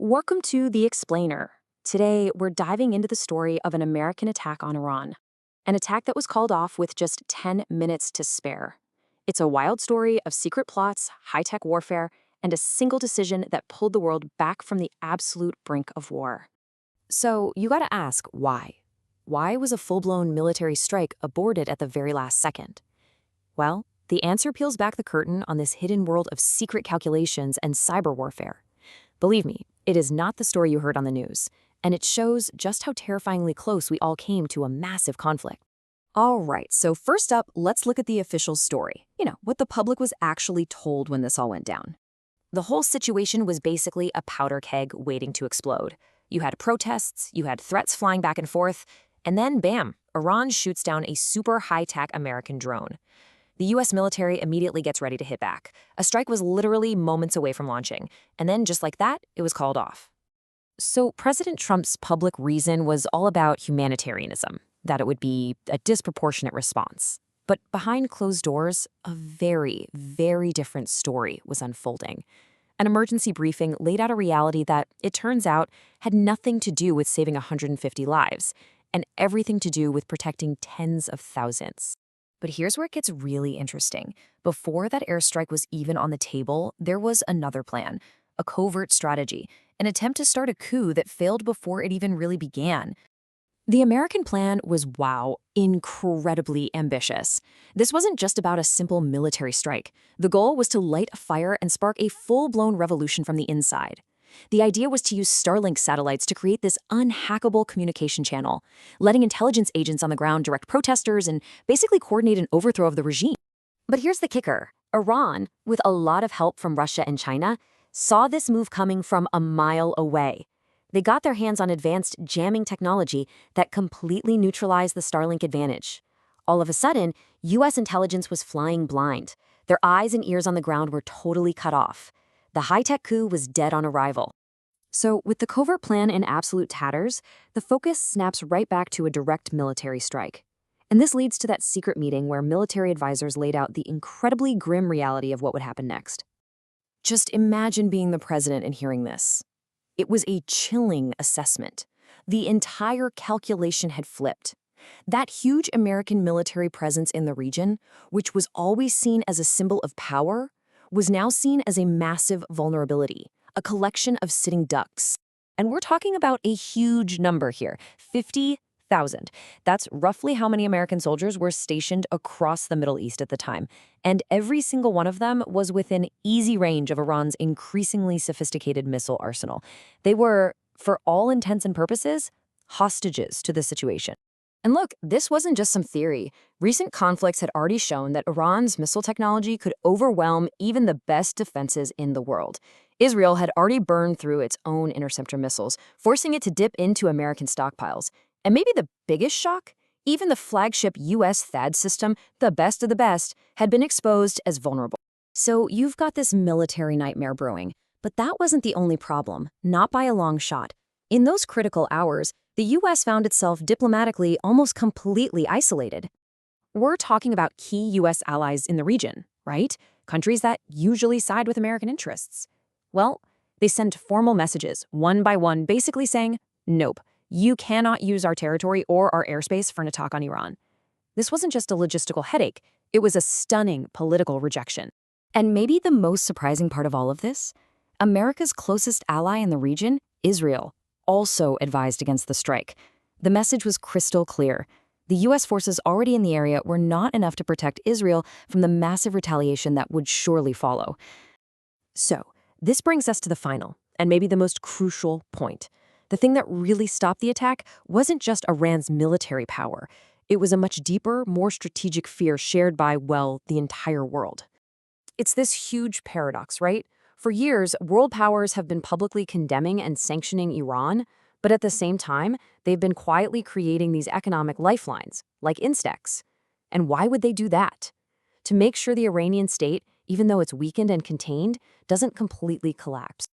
Welcome to The Explainer. Today, we're diving into the story of an American attack on Iran, an attack that was called off with just 10 minutes to spare. It's a wild story of secret plots, high-tech warfare, and a single decision that pulled the world back from the absolute brink of war. So, you gotta ask, why? Why was a full-blown military strike aborted at the very last second? Well, the answer peels back the curtain on this hidden world of secret calculations and cyber warfare. Believe me, it is not the story you heard on the news, and it shows just how terrifyingly close we all came to a massive conflict. All right, so first up, let's look at the official story. What the public was actually told when this all went down. The whole situation was basically a powder keg waiting to explode. You had protests, you had threats flying back and forth, and then bam, Iran shoots down a super high-tech American drone. The U.S. military immediately gets ready to hit back. A strike was literally moments away from launching, and then just like that, it was called off. So President Trump's public reason was all about humanitarianism, that it would be a disproportionate response. But behind closed doors, a very, very different story was unfolding. An emergency briefing laid out a reality that, it turns out, had nothing to do with saving 150 lives, and everything to do with protecting tens of thousands. But here's where it gets really interesting. Before that airstrike was even on the table, there was another plan, a covert strategy, an attempt to start a coup that failed before it even really began. The American plan was, wow, incredibly ambitious. This wasn't just about a simple military strike. The goal was to light a fire and spark a full-blown revolution from the inside. The idea was to use Starlink satellites to create this unhackable communication channel, letting intelligence agents on the ground direct protesters and basically coordinate an overthrow of the regime. But here's the kicker. Iran, with a lot of help from Russia and China, saw this move coming from a mile away. They got their hands on advanced jamming technology that completely neutralized the Starlink advantage. All of a sudden, U.S. intelligence was flying blind. Their eyes and ears on the ground were totally cut off. The high-tech coup was dead on arrival. So, with the covert plan in absolute tatters, the focus snaps right back to a direct military strike. And this leads to that secret meeting where military advisors laid out the incredibly grim reality of what would happen next. Just imagine being the president and hearing this. It was a chilling assessment. The entire calculation had flipped. That huge American military presence in the region, which was always seen as a symbol of power, was now seen as a massive vulnerability, a collection of sitting ducks. And we're talking about a huge number here, 50,000. That's roughly how many American soldiers were stationed across the Middle East at the time. And every single one of them was within easy range of Iran's increasingly sophisticated missile arsenal. They were, for all intents and purposes, hostages to the situation. And look, this wasn't just some theory. Recent conflicts had already shown that Iran's missile technology could overwhelm even the best defenses in the world. Israel had already burned through its own interceptor missiles, forcing it to dip into American stockpiles. And maybe the biggest shock? Even the flagship U.S. THAAD system, the best of the best, had been exposed as vulnerable. So you've got this military nightmare brewing. But that wasn't the only problem, not by a long shot. In those critical hours, the U.S. found itself diplomatically almost completely isolated. We're talking about key U.S. allies in the region, right? Countries that usually side with American interests. Well, they sent formal messages, one by one, basically saying, nope, you cannot use our territory or our airspace for an attack on Iran. This wasn't just a logistical headache, it was a stunning political rejection. And maybe the most surprising part of all of this? America's closest ally in the region, Israel, also advised against the strike. The message was crystal clear. The U.S. forces already in the area were not enough to protect Israel from the massive retaliation that would surely follow. So, this brings us to the final, and maybe the most crucial point. The thing that really stopped the attack wasn't just Iran's military power. It was a much deeper, more strategic fear shared by, well, the entire world. It's this huge paradox, right? For years, world powers have been publicly condemning and sanctioning Iran, but at the same time, they've been quietly creating these economic lifelines, like Instex. And why would they do that? To make sure the Iranian state, even though it's weakened and contained, doesn't completely collapse.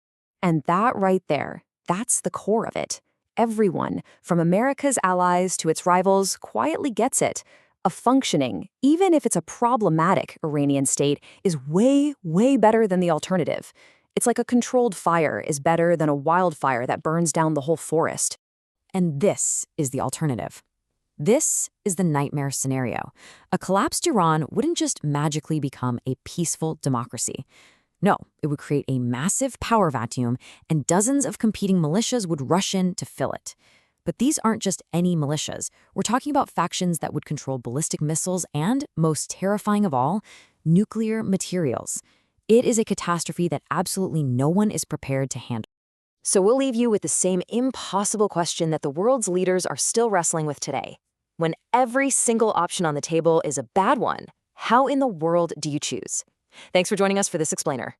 And that right there, that's the core of it. Everyone, from America's allies to its rivals, quietly gets it. A functioning, even if it's a problematic, Iranian state is way, way better than the alternative. It's like a controlled fire is better than a wildfire that burns down the whole forest. And this is the alternative. This is the nightmare scenario. A collapsed Iran wouldn't just magically become a peaceful democracy. No, it would create a massive power vacuum, and dozens of competing militias would rush in to fill it. But these aren't just any militias. We're talking about factions that would control ballistic missiles and, most terrifying of all, nuclear materials. It is a catastrophe that absolutely no one is prepared to handle. So we'll leave you with the same impossible question that the world's leaders are still wrestling with today. When every single option on the table is a bad one, how in the world do you choose? Thanks for joining us for this explainer.